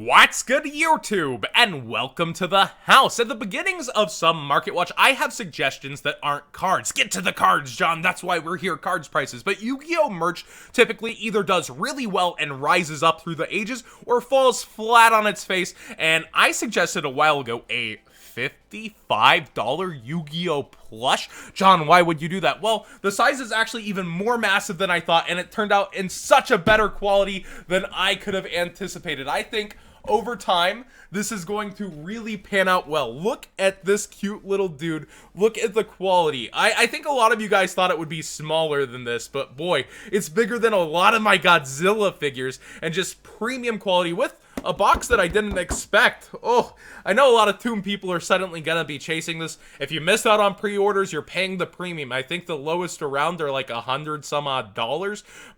What's good, YouTube? And welcome to the house. At the beginnings of some Market Watch, I have suggestions that aren't cards. Get to the cards, John. That's why we're here, cards prices. But Yu-Gi-Oh! Merch typically either does really well and rises up through the ages, or falls flat on its face. And I suggested a while ago a $55 Yu-Gi-Oh! Plush. John, why would you do that? Well, the size is actually even more massive than I thought, and it turned out in such a better quality than I could have anticipated. I think over time, this is going to really pan out well. Look at this cute little dude. Look at the quality. I think a lot of you guys thought it would be smaller than this, but boy, it's bigger than a lot of my Godzilla figures, and just premium quality with a box that I didn't expect. Oh, I know a lot of Toon people are suddenly gonna be chasing this. If you missed out on pre-orders, you're paying the premium. I think the lowest around are like $100 some odd,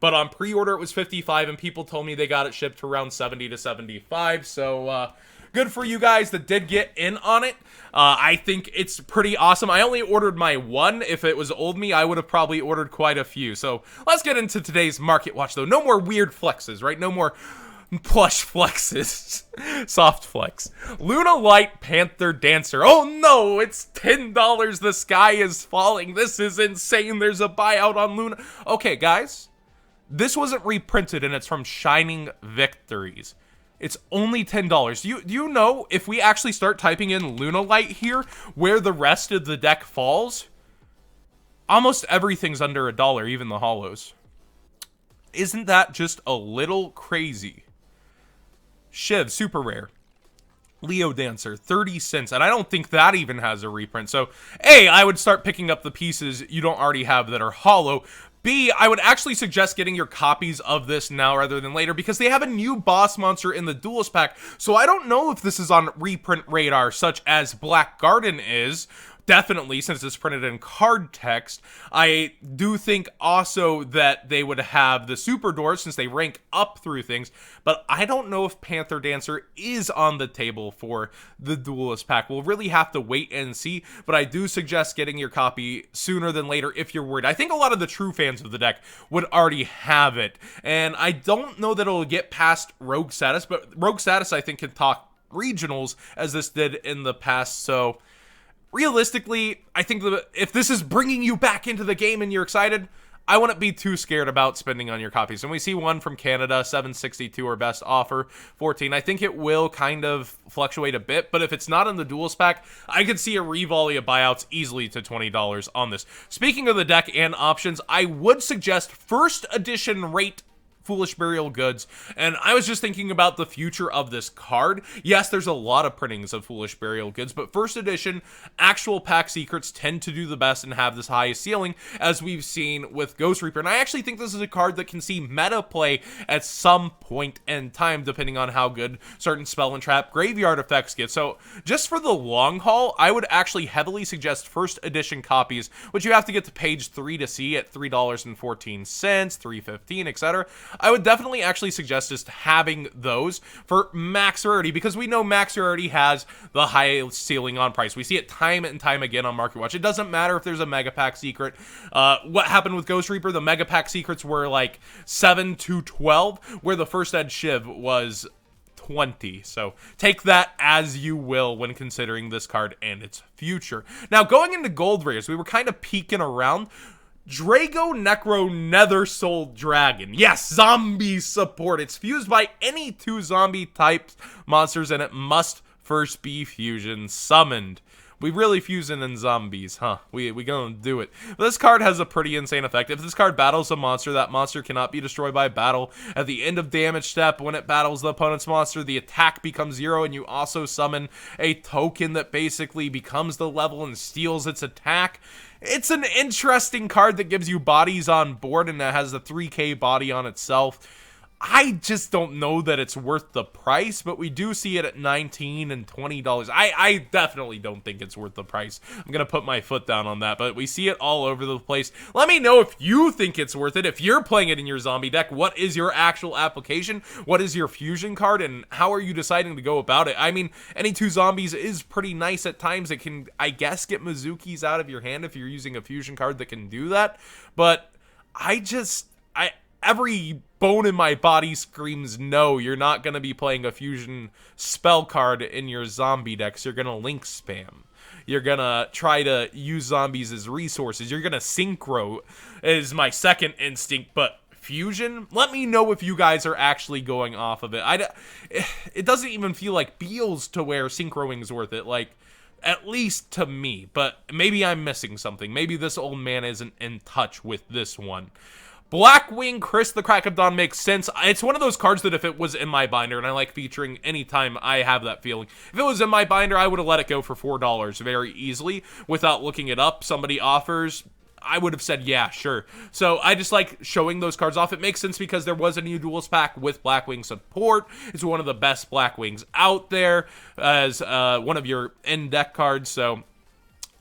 but on pre-order it was $55, and people told me they got it shipped to around $70 to $75. So good for you guys that did get in on it. I think it's pretty awesome. I only ordered my one. If it was old me, I would have probably ordered quite a few. So let's get into today's Market Watch though. No more weird flexes, right? No more plush flexes. Soft flex. Lunalight Panther Dancer. Oh no, it's $10. The sky is falling. This is insane. There's a buyout on Luna. Okay, guys. This wasn't reprinted and it's from Shining Victories. It's only $10. Do you know if we actually start typing in Lunalight here, where the rest of the deck falls? Almost everything's under $1, even the holos. Isn't that just a little crazy? Shiv, super rare. Leo Dancer, 30 cents. And I don't think that even has a reprint. So, A, I would start picking up the pieces you don't already have that are hollow. B, I would actually suggest getting your copies of this now rather than later, because they have a new boss monster in the Duelist pack. So I don't know if this is on reprint radar, such as Black Garden is. Definitely, since it's printed in card text. I do think also that they would have the Super Doors, since they rank up through things, but I don't know if Panther Dancer is on the table for the Duelist pack. We'll really have to wait and see, but I do suggest getting your copy sooner than later if you're worried. I think a lot of the true fans of the deck would already have it, and I don't know that it'll get past Rogue status, but Rogue status I think can talk regionals as this did in the past, so realistically, I think that if this is bringing you back into the game and you're excited, I wouldn't be too scared about spending on your copies. And we see one from Canada, $7.62 or best offer, $14. I think it will kind of fluctuate a bit, but if it's not in the Duels pack, I could see a revolley of buyouts easily to $20 on this. Speaking of the deck and options, I would suggest first edition rate Foolish Burial Goods, and I was just thinking about the future of this card. Yes, there's a lot of printings of Foolish Burial Goods, but first edition actual pack secrets tend to do the best and have this highest ceiling, as we've seen with Ghost Reaper, and I actually think this is a card that can see meta play at some point in time, depending on how good certain spell and trap graveyard effects get. So just for the long haul, I would actually heavily suggest first edition copies, which you have to get to page 3 to see at $3.14, $3.15, etc. I would definitely actually suggest just having those for max rarity, because we know max rarity has the highest ceiling on price. We see it time and time again on Market Watch. It doesn't matter if there's a Mega Pack secret. What happened with Ghost Reaper, the Mega Pack secrets were like 7 to 12, where the first ed Shiv was 20. So take that as you will when considering this card and its future. Now, going into gold rares, we were kind of peeking around. Drago Necro Nether Soul Dragon. Yes, zombie support. It's fused by any 2 zombie type monsters, and it must first be fusion summoned. We really fusing in zombies, huh? We gonna do it. This card has a pretty insane effect. If this card battles a monster, that monster cannot be destroyed by battle. At the end of damage step, when it battles the opponent's monster, the attack becomes 0, and you also summon a token that basically becomes the level and steals its attack. It's an interesting card that gives you bodies on board, and that has the 3k body on itself. I just don't know that it's worth the price, but we do see it at $19 and $20. I definitely don't think it's worth the price. I'm going to put my foot down on that, but we see it all over the place. Let me know if you think it's worth it. If you're playing it in your zombie deck, what is your actual application? What is your fusion card, and how are you deciding to go about it? I mean, any 2 zombies is pretty nice at times. It can, I guess, get Mizukis out of your hand if you're using a fusion card that can do that, but I every bone in my body screams no, you're not going to be playing a fusion spell card in your zombie decks. You're going to link spam. You're going to try to use zombies as resources. You're going to synchro is my second instinct, but fusion? Let me know if you guys are actually going off of it. It doesn't even feel like Beals to where synchroing's worth it, like, at least to me, but maybe I'm missing something. Maybe this old man isn't in touch with this one. Blackwing Chris the Crack of Dawn makes sense. It's one of those cards that if it was in my binder, and I like featuring anytime I have that feeling, if it was in my binder, I would have let it go for $4 very easily without looking it up. Somebody offers, I would have said, yeah, sure. So I just like showing those cards off. It makes sense because there was a new duels pack with Blackwing support. It's one of the best Blackwings out there as one of your end deck cards. So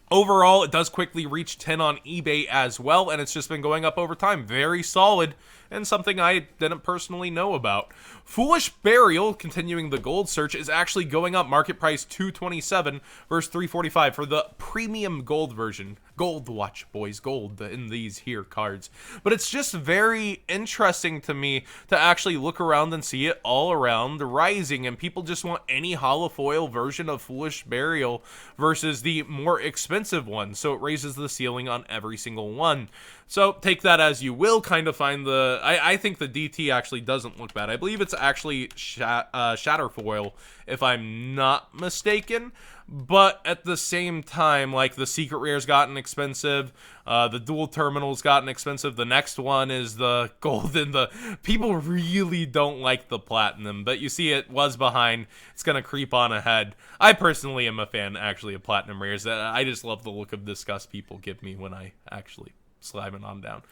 overall, it does quickly reach 10 on eBay as well, and it's just been going up over time. Very solid, and something I didn't personally know about. Foolish Burial, continuing the gold search, is actually going up. Market price $227 versus $345 for the premium gold version. Gold watch, boys, gold in these here cards. But it's just very interesting to me to actually look around and see it all around rising, and people just want any holofoil version of Foolish Burial versus the more expensive one, so it raises the ceiling on every single one. So take that as you will. Kind of find the I think the DT actually doesn't look bad. I believe it's actually Shatterfoil, if I'm not mistaken. But at the same time, like, the secret rare's gotten expensive, the dual terminal's gotten expensive, the next one is the gold, and the people really don't like the platinum, but you see it was behind, it's gonna creep on ahead. I personally am a fan, actually, of platinum rares. I just love the look of disgust people give me when I actually slime it on down.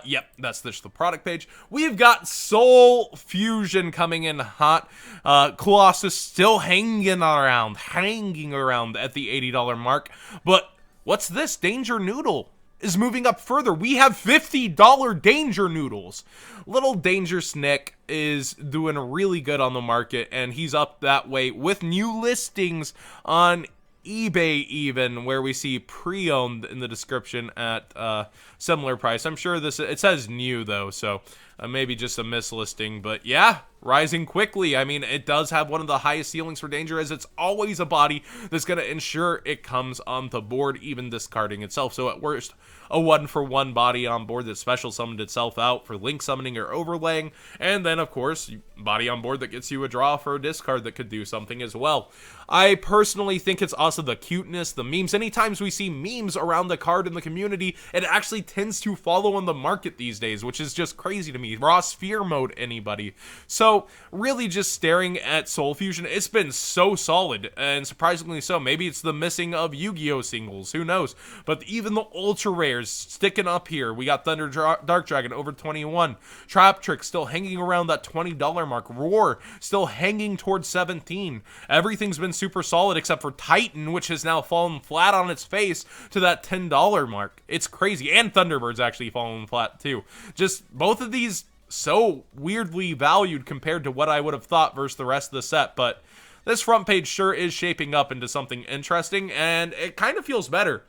Yep, that's just the product page. We've got Soul Fusion coming in hot. Colossus still hanging around at the $80 mark. But what's this? Danger Noodle is moving up further. We have $50 Danger Noodles. Little Danger Snick is doing really good on the market, and he's up that way with new listings on eBay even, where we see pre-owned in the description at similar price. I'm sure it says new though, so maybe just a mislisting, but yeah, rising quickly. I mean, it does have one of the highest ceilings for danger, as it's always a body that's going to ensure it comes on the board, even discarding itself. So at worst, a 1-for-1 body on board that special summoned itself out for link summoning or overlaying, and then of course body on board that gets you a draw for a discard that could do something as well. I personally think it's also the cuteness, the memes. Anytime we see memes around the card in the community, it actually tends to follow on the market these days, which is just crazy to me. Raw Sphere mode, anybody. So really just staring at Soul Fusion, it's been so solid, and surprisingly so. Maybe it's the missing of Yu-Gi-Oh singles, who knows. But even the ultra rares sticking up here. We got Thunder Dark Dragon over 21. Trap Trick still hanging around that $20 mark. Roar still hanging towards 17. Everything's been super solid except for Titan, which has now fallen flat on its face to that $10 mark. It's crazy. And Thunderbird's actually fallen flat too. Just both of these so weirdly valued compared to what I would have thought versus the rest of the set. But this front page sure is shaping up into something interesting, and it kind of feels better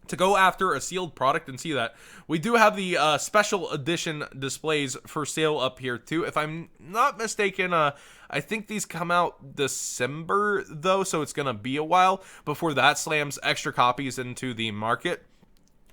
to go after a sealed product and see that. We do have the special edition displays for sale up here too. If I'm not mistaken, I think these come out December though, so it's gonna be a while before that slams extra copies into the market.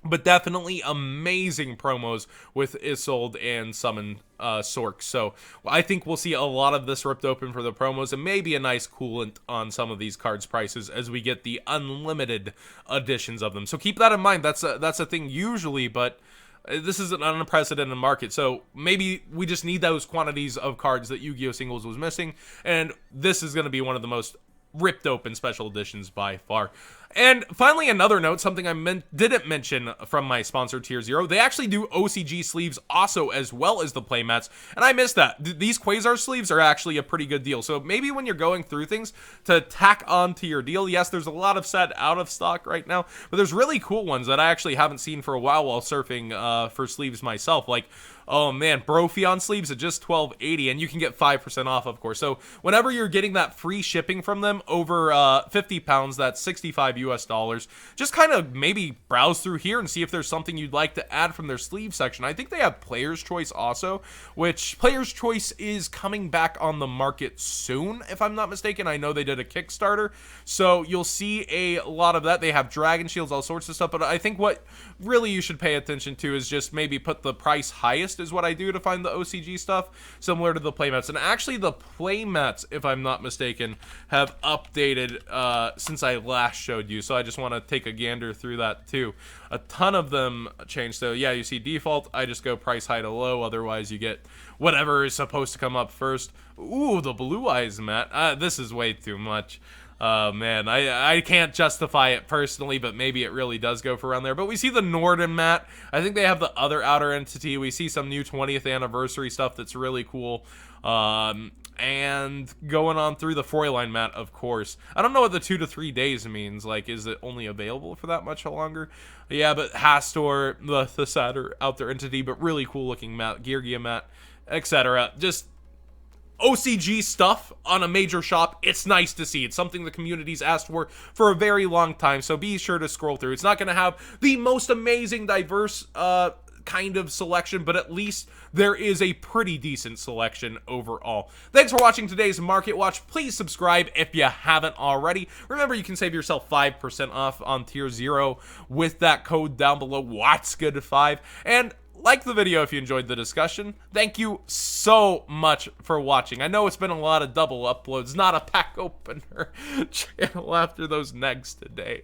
But definitely amazing promos with Isolde and Summon Sork. So I think we'll see a lot of this ripped open for the promos, and maybe a nice coolant on some of these cards' prices as we get the unlimited editions of them. So keep that in mind. That's a thing usually, but this is an unprecedented market, so maybe we just need those quantities of cards that Yu-Gi-Oh! Singles was missing, and this is going to be one of the most ripped open special editions by far. And finally, another note, something I didn't mention from my sponsor Tier Zero. They actually do OCG sleeves also, as well as the playmats, and I missed that. These Quasar sleeves are actually a pretty good deal. So maybe when you're going through things to tack on to your deal, yes, there's a lot of set out of stock right now, but there's really cool ones that I actually haven't seen for a while surfing for sleeves myself. Like, oh man, Brofeon sleeves at just $12.80, and you can get 5% off, of course. So whenever you're getting that free shipping from them over 50 pounds, that's 65 US dollars. Just kind of maybe browse through here and see if there's something you'd like to add from their sleeve section. I think they have Player's Choice also, which Player's Choice is coming back on the market soon, if I'm not mistaken. I know they did a Kickstarter, so you'll see a lot of that. They have Dragon Shields, all sorts of stuff, but I think what really you should pay attention to is just maybe put the price highest is what I do to find the OCG stuff, similar to the playmats. And actually the playmats, if I'm not mistaken, have updated since I last showed you, so I just want to take a gander through that too. A ton of them changed. So yeah, you see default, I just go price high to low, otherwise you get whatever is supposed to come up first. Ooh, the Blue Eyes mat. This is way too much. Man, I can't justify it personally, but maybe it really does go for around there. But we see the Norden mat. I think they have the other outer entity. We see some new 20th anniversary stuff that's really cool. And going on through the Fräulein mat, of course. I don't know what the 2 to 3 days means. Like, is it only available for that much longer? Yeah, but Hastor, the sadder outer entity, but really cool looking mat, Geargia mat, etc. Just OCG stuff on a major shop. It's nice to see. It's something the community's asked for a very long time, so be sure to scroll through. It's not going to have the most amazing, diverse kind of selection, but at least there is a pretty decent selection overall. Thanks for watching today's Market Watch. Please subscribe if you haven't already. Remember, you can save yourself 5% off on Tier 0 with that code down below, What's Good 5. And like the video if you enjoyed the discussion. Thank you so much for watching. I know it's been a lot of double uploads, not a pack opener channel after those negs today.